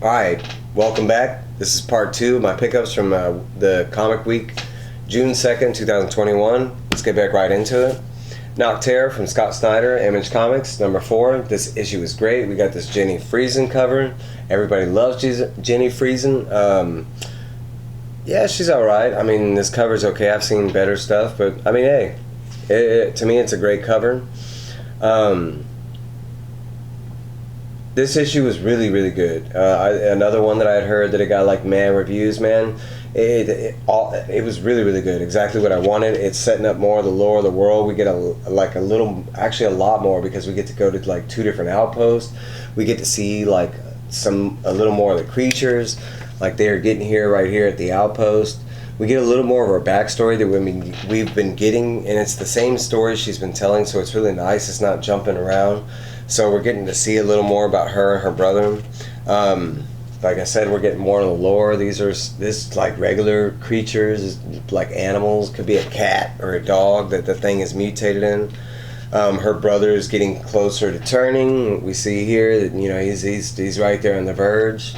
Alright, welcome back. This is part 2 of my pickups from the comic week, June 2nd, 2021. Let's get back right into it. Nocterra from Scott Snyder, Image Comics, number 4. This issue is great. We got this Jenny Friesen cover. Everybody loves Jenny Friesen. Yeah, she's alright. I mean, this cover's okay. I've seen better stuff, but I mean, hey, to me it's a great cover. This issue was really, really good. Another one that I had heard that it got like mad reviews, man. It was really, really good. Exactly what I wanted. It's setting up more of the lore of the world. We get a lot more, because we get to go to like 2 different outposts. We get to see like a little more of the creatures, like they're getting here right here at the outpost. We get a little more of her backstory that we've been getting, and it's the same story she's been telling, so it's really nice. It's not jumping around. So we're getting to see a little more about her and her brother. Like I said, we're getting more of the lore. This like regular creatures, like animals. Could be a cat or a dog that the thing is mutated in. Her brother is getting closer to turning. We see here that he's right there on the verge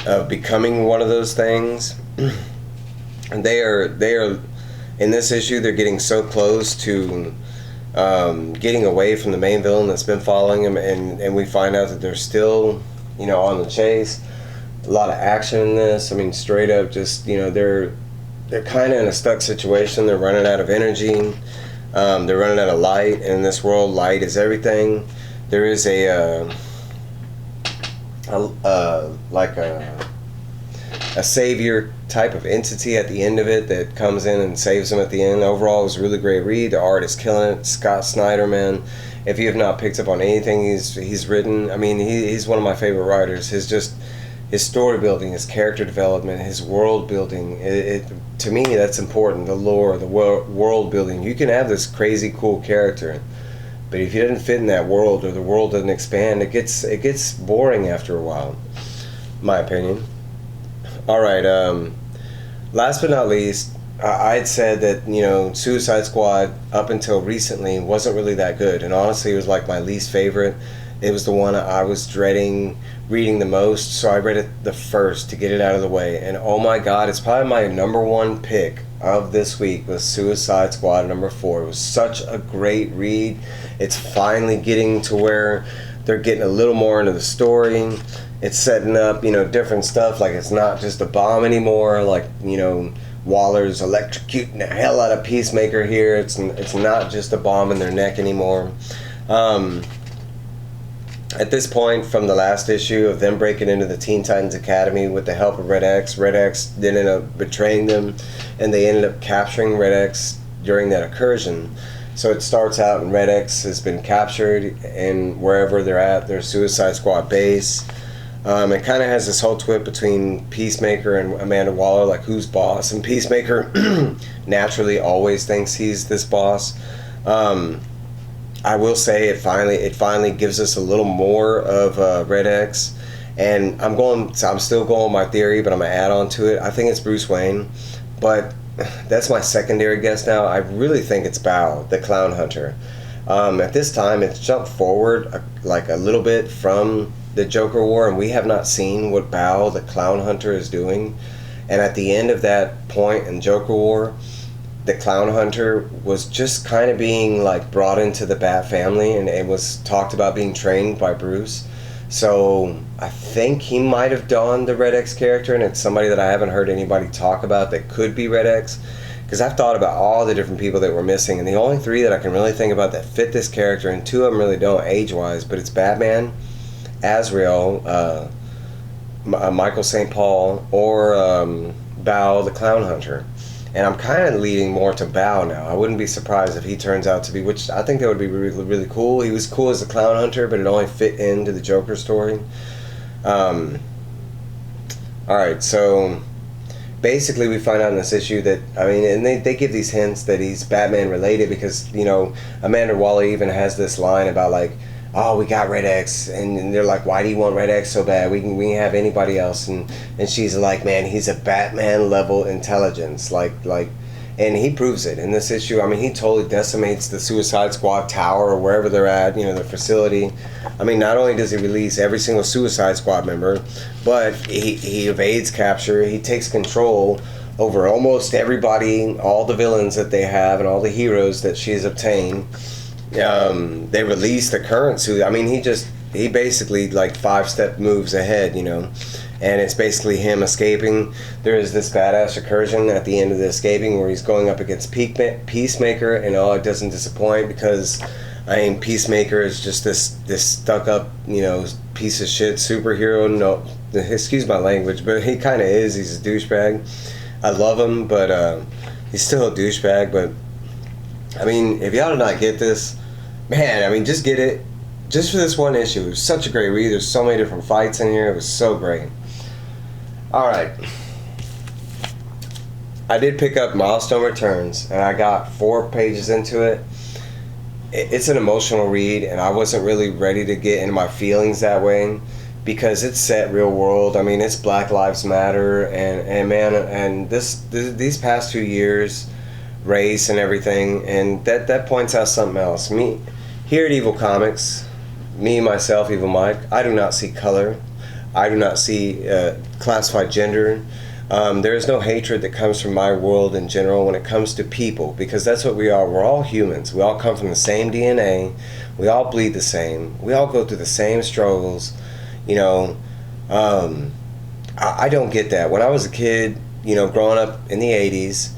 of becoming one of those things. And they are in this issue. They're getting so close to getting away from the main villain that's been following him, and we find out that they're still, on the chase. A lot of action in this. I mean, straight up, just they're kind of in a stuck situation. They're running out of energy. They're running out of light, and in this world, light is everything. There is a savior type of entity at the end of it that comes in and saves them at the end. Overall, it was a really great read. The art is killing it. Scott Snyder, man, if you have not picked up on anything he's written, I mean, he's one of my favorite writers. His story building, his character development, his world building, to me, that's important. The lore, the world building. You can have this crazy cool character, but if he doesn't fit in that world, or the world doesn't expand, it gets boring after a while, in my opinion. Alright, last but not least, I had said that, Suicide Squad, up until recently, wasn't really that good. And honestly, it was like my least favorite. It was the one I was dreading reading the most, so I read it the first to get it out of the way. And oh my god, it's probably my number 1 pick of this week was Suicide Squad number 4. It was such a great read. It's finally getting to where they're getting a little more into the story. It's setting up, different stuff. Like, it's not just a bomb anymore. Like, Waller's electrocuting the hell out of Peacemaker here. It's not just a bomb in their neck anymore. At this point, from the last issue of them breaking into the Teen Titans Academy with the help of Red X then ended up betraying them, and they ended up capturing Red X during that incursion. So it starts out, and Red X has been captured, and wherever they're at, their Suicide Squad base. It kind of has this whole twist between Peacemaker and Amanda Waller, like who's boss, and Peacemaker naturally always thinks he's this boss. I will say it finally gives us a little more of Red X, and I'm still going with my theory, but I'm gonna add on to it. I think it's Bruce Wayne, but that's my secondary guess now. I really think it's Bao, the Clown Hunter. At this time, it's jumped forward like a little bit from the Joker War, and we have not seen what Bao, the Clown Hunter, is doing. And at the end of that point in Joker War, the Clown Hunter was just kind of being like brought into the Bat family, and it was talked about being trained by Bruce. So I think he might have donned the Red X character, and it's somebody that I haven't heard anybody talk about that could be Red X, because I've thought about all the different people that were missing, and the only 3 that I can really think about that fit this character, and 2 of them really don't age-wise, but it's Batman, Azrael, Michael St. Paul, or Bao, the Clown Hunter. And I'm kind of leading more to Bao now. I wouldn't be surprised if he turns out to be, which I think that would be really, really cool. He was cool as a Clown Hunter, but it only fit into the Joker story. Alright, so basically we find out in this issue that, and they give these hints that he's Batman related, because, Amanda Waller even has this line about like, oh, we got Red X, and they're like, why do you want Red X so bad? We can have anybody else, and she's like, man, he's a Batman level intelligence, like And he proves it in this issue. I mean, he totally decimates the Suicide Squad tower or wherever they're at, you know, the facility. I mean, not only does he release every single Suicide Squad member, but he evades capture. He takes control over almost everybody, all the villains that they have and all the heroes that she's obtained. They release the current suit. I mean, he basically like 5-step moves ahead, you know. And it's basically him escaping. There is this badass incursion at the end of the escaping where he's going up against Peacemaker, and it doesn't disappoint because, I mean, Peacemaker is just this stuck-up, you know, piece of shit superhero. No, excuse my language, but he kind of is. He's a douchebag. I love him, but he's still a douchebag. But, I mean, if y'all do not get this, man, I mean, just get it. Just for this one issue. It was such a great read. There's so many different fights in here. It was so great. Alright, I did pick up Milestone Returns, and I got 4 pages into it. It's an emotional read, and I wasn't really ready to get into my feelings that way because it's set real world. I mean, it's Black Lives Matter, and man, and these past 2 years, race and everything, and that points out something else. Me, here at Evil Comics, me, myself, Evil Mike, I do not see color. I do not see classified gender. There is no hatred that comes from my world in general when it comes to people, because that's what we are. We're all humans. We all come from the same DNA. We all bleed the same. We all go through the same struggles. You know, I don't get that. When I was a kid, you know, growing up in the 80s,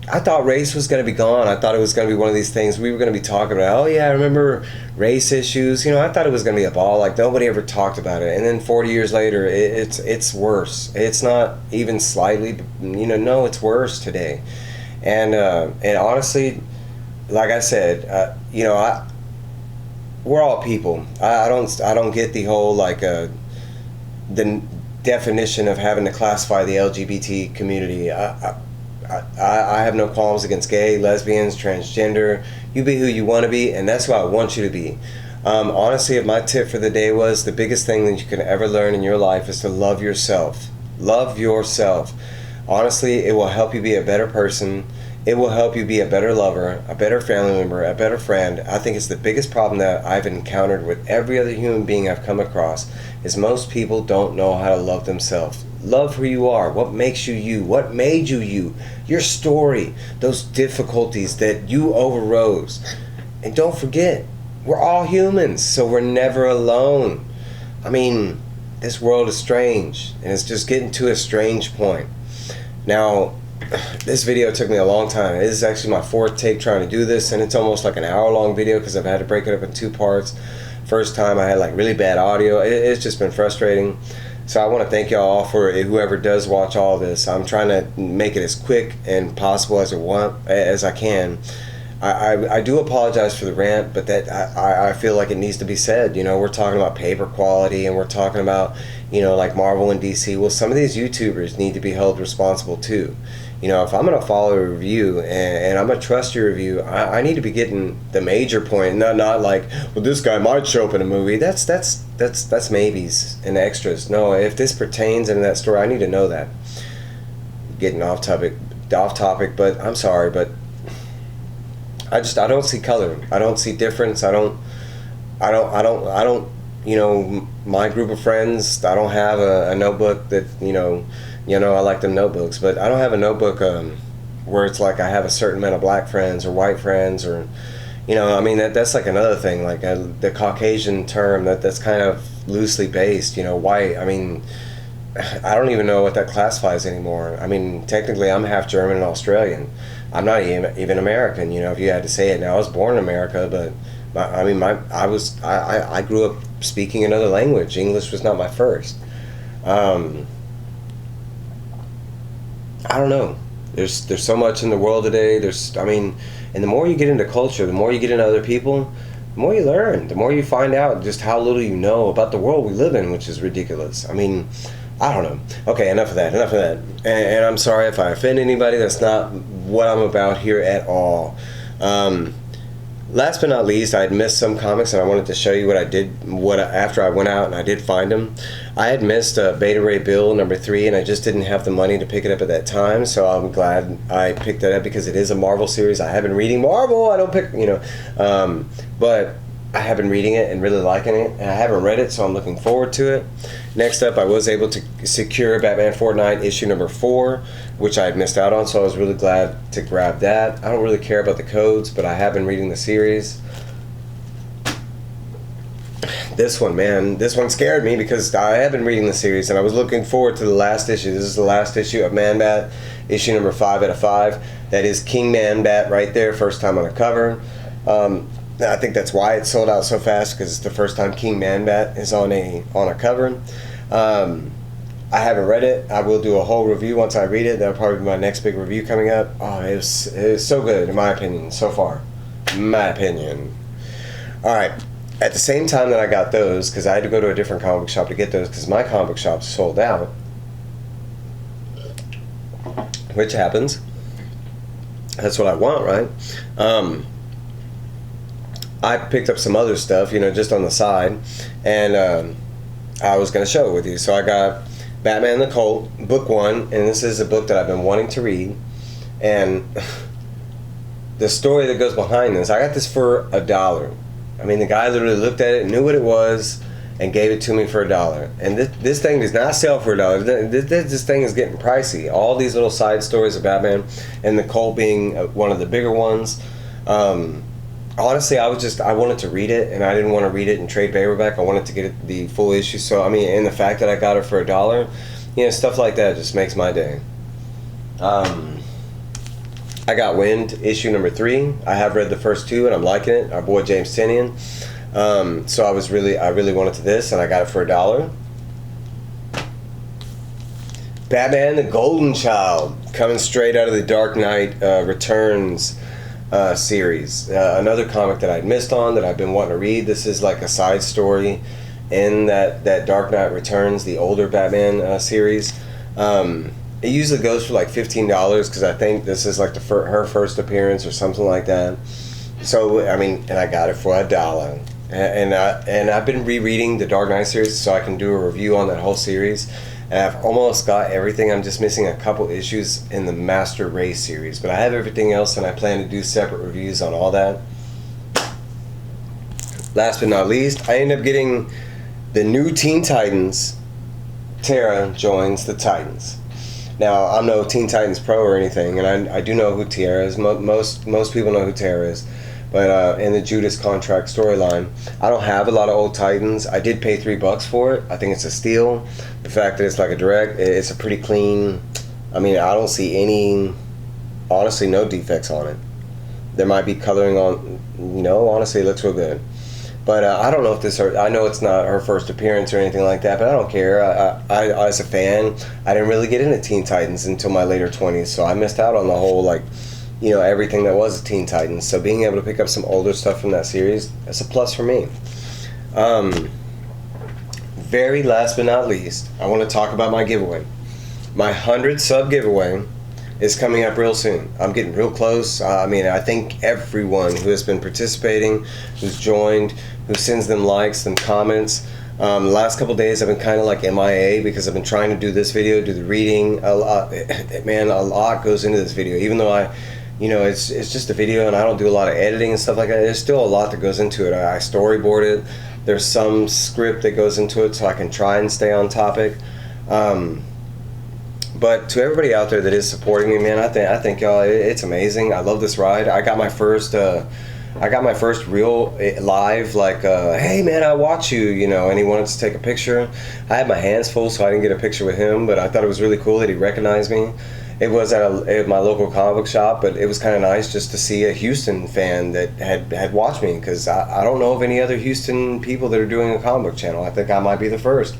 I thought race was going to be gone. I thought it was going to be one of these things we were going to be talking about. Oh yeah, I remember race issues. You know, I thought it was going to be a ball. Like nobody ever talked about it. And then 40 years later, it's worse. It's not even slightly. You know, no, it's worse today. And honestly, like I said, you know, we're all people. I don't get the whole like the definition of having to classify the LGBT community. I have no qualms against gay, lesbians, transgender. You be who you want to be, and that's who I want you to be. Honestly, if my tip for the day was the biggest thing that you can ever learn in your life is to love yourself. Love yourself. Honestly, it will help you be a better person. It will help you be a better lover, a better family member, a better friend. I think it's the biggest problem that I've encountered with every other human being I've come across is most people don't know how to love themselves. Love who you are. What makes you you? What made you you? Your story. Those difficulties that you overrose. And don't forget, we're all humans, so we're never alone. I mean, this world is strange, and it's just getting to a strange point. Now, this video took me a long time. This is actually my 4th take trying to do this, and it's almost like an hour-long video because I've had to break it up in 2 parts. First time I had like really bad audio. It's just been frustrating. So I want to thank y'all for whoever does watch all this. I'm trying to make it as quick and possible as I can. I do apologize for the rant, but that I feel like it needs to be said. You know, we're talking about paper quality, and we're talking about, you know, like Marvel and DC. Well, some of these YouTubers need to be held responsible too. You know, if I'm going to follow a review and I'm going to trust your review, I need to be getting the major point, not like, well, this guy might show up in a movie. That's maybes and extras. No, if this pertains in that story, I need to know that. Getting off topic, but I'm sorry, but I don't see color. I don't see difference. I don't. You know, my group of friends, I don't have a notebook that, you know, I like them notebooks, but I don't have a notebook where it's like I have a certain amount of black friends or white friends, or, you know, I mean, that's like another thing, like the Caucasian term that's kind of loosely based, you know, white. I mean, I don't even know what that classifies anymore. I mean, technically I'm half German and Australian. I'm not even American, you know, if you had to say it. Now, I was born in America, but I grew up speaking another language. English was not my first. I don't know. There's so much in the world today. And the more you get into culture, the more you get into other people, the more you learn, the more you find out just how little you know about the world we live in, which is ridiculous. I mean, I don't know. Okay, enough of that. And I'm sorry if I offend anybody. That's not what I'm about here at all. Last but not least, I had missed some comics, and I wanted to show you what I did. After I went out and I did find them, I had missed Beta Ray Bill #3, and I just didn't have the money to pick it up at that time. So I'm glad I picked that up because it is a Marvel series. I have been reading Marvel. I don't pick, but I have been reading it and really liking it, and I haven't read it, so I'm looking forward to it. Next up, I was able to secure Batman Fortnite issue #4, which I had missed out on, so I was really glad to grab that. I don't really care about the codes, but I have been reading the series. This one, man, this one scared me because I have been reading the series, and I was looking forward to the last issue. This is the last issue of Man-Bat, issue #5 out of 5. That is King Man-Bat right there, first time on a cover. I think that's why it sold out so fast, because it's the first time King Man-Bat is on a cover. I haven't read it. I will do a whole review once I read it. That'll probably be my next big review coming up. Oh, it was so good in my opinion so far. My opinion. All right. At the same time that I got those, because I had to go to a different comic book shop to get those, because my comic book shop sold out, which happens. That's what I want, right? I picked up some other stuff, just on the side, and I was going to show it with you. So I got Batman the Cult, book 1, and this is a book that I've been wanting to read. And the story that goes behind this, I got this for $1. I mean, the guy literally looked at it, knew what it was, and gave it to me for $1. And this thing does not sell for $1. This thing is getting pricey. All these little side stories of Batman, and the Cult being one of the bigger ones. Honestly, I wanted to read it, and I didn't want to read it in trade paperback. I wanted to get the full issue. So, I mean, and the fact that I got it for $1, stuff like that just makes my day. I got Wind, issue #3. I have read the first 2, and I'm liking it. Our boy James Tynion. So I really wanted to this, and I got it for $1. Batman the Golden Child, coming straight out of the Dark Knight Returns series. Another comic that I'd missed on that I've been wanting to read. This is like a side story in that Dark Knight Returns, the older Batman series. It usually goes for like $15, because I think this is like her first appearance or something like that. So I mean, and I got it for $1. And I've been rereading the Dark Knight series so I can do a review on that whole series. And I've almost got everything. I'm just missing a couple issues in the Master Race series, but I have everything else, and I plan to do separate reviews on all that. Last but not least, I end up getting the new Teen Titans. Terra joins the Titans. Now, I'm no Teen Titans pro or anything, and I do know who Terra is. Most people know who Terra is. But in the Judas Contract storyline, I don't have a lot of old Titans. I did pay $3 for it. I think it's a steal. The fact that it's like a direct, it's a pretty clean. I mean, I don't see honestly, no defects on it. There might be coloring on. No, honestly, it looks real good. But I don't know if I know it's not her first appearance or anything like that, but I don't care. I as a fan, I didn't really get into Teen Titans until my later 20s, so I missed out on the whole, everything that was Teen Titans. So being able to pick up some older stuff from that series, that's a plus for me. Very last but not least, I want to talk about my giveaway. My 100 sub giveaway is coming up real soon. I'm getting real close. I think everyone who has been participating, who's joined, who sends them likes and comments. The last couple days I've been kind of like MIA because I've been trying to do this video, do the reading. A lot goes into this video. Even though it's just a video and I don't do a lot of editing and stuff like that, there's still a lot that goes into it. I storyboard it. There's some script that goes into it so I can try and stay on topic. But to everybody out there that is supporting me, man, I think y'all, it's amazing. I love this ride. I got my first real live, hey man, I watch you, and he wanted to take a picture. I had my hands full, so I didn't get a picture with him, but I thought it was really cool that he recognized me. It was at my local comic book shop, but it was kind of nice just to see a Houston fan that had watched me, because I don't know of any other Houston people that are doing a comic book channel. I think I might be the first.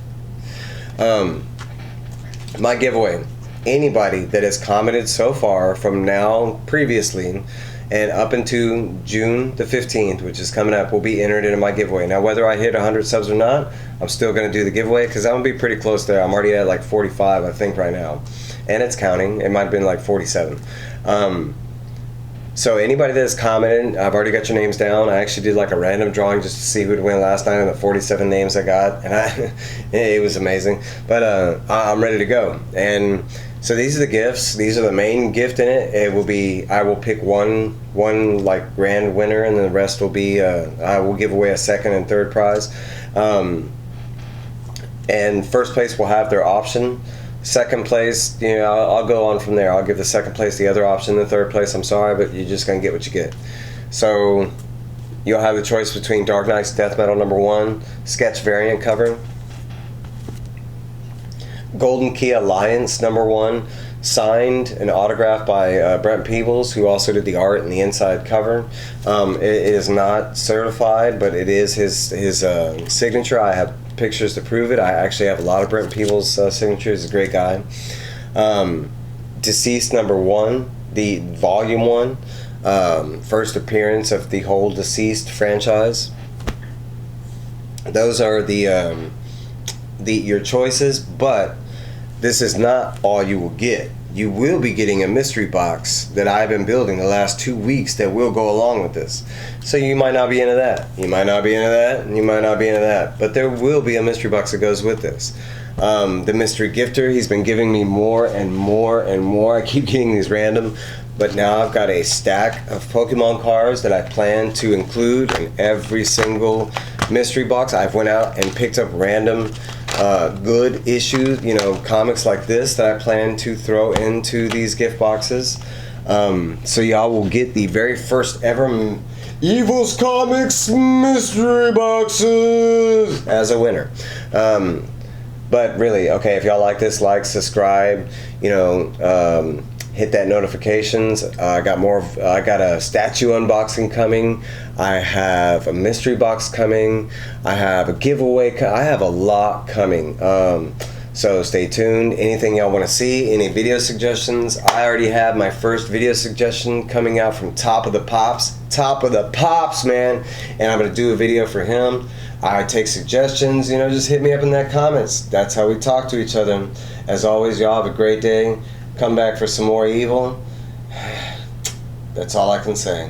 My giveaway, anybody that has commented so far from now previously and up into June the 15th, which is coming up, will be entered into my giveaway. Now, whether I hit 100 subs or not, I'm still going to do the giveaway because I'm going to be pretty close there. I'm already at 45, I think, right now. And it's counting. It might have been 47. So anybody that has commented, I've already got your names down. I actually did like a random drawing just to see who'd win last night, and the 47 names I got, and it was amazing. But I'm ready to go. And so these are the gifts. These are the main gift in it. It will be, I will pick one like grand winner, and then the rest will be, I will give away a second and third prize. And first place will have their option. Second place, I'll go on from there. I'll give the second place the other option. The third place, I'm sorry, but you're just going to get what you get. So you'll have the choice between Dark Knight's Death Metal #1, sketch variant cover, Golden Key Alliance #1, signed and autographed by Brent Peebles, who also did the art and the inside cover. It is not certified, but it is his signature. I have pictures to prove it. I actually have a lot of Brent Peebles' signatures. He's a great guy. Deceased #1, the volume 1, first appearance of the whole Deceased franchise. Those are your choices, but this is not all you will get. You will be getting a mystery box that I've been building the last 2 weeks that will go along with this. So you might not be into that. You might not be into that. And you might not be into that. But there will be a mystery box that goes with this. The mystery gifter, he's been giving me more and more and more. I keep getting these random. But now I've got a stack of Pokemon cards that I plan to include in every single mystery box. I've went out and picked up random good issues, comics like this that I plan to throw into these gift boxes. So y'all will get the very first ever Evil's Comics mystery boxes as a winner. But really, okay, if y'all like this, like, subscribe, hit that notifications. I got a statue unboxing coming. I have a mystery box coming. I have a giveaway. I have a lot coming. So stay tuned. Anything y'all want to see, any video suggestions? I already have my first video suggestion coming out from Top of the Pops, man. And I'm going to do a video for him. I take suggestions, just hit me up in that comments. That's how we talk to each other. As always, y'all have a great day. Come back for some more evil. That's all I can say.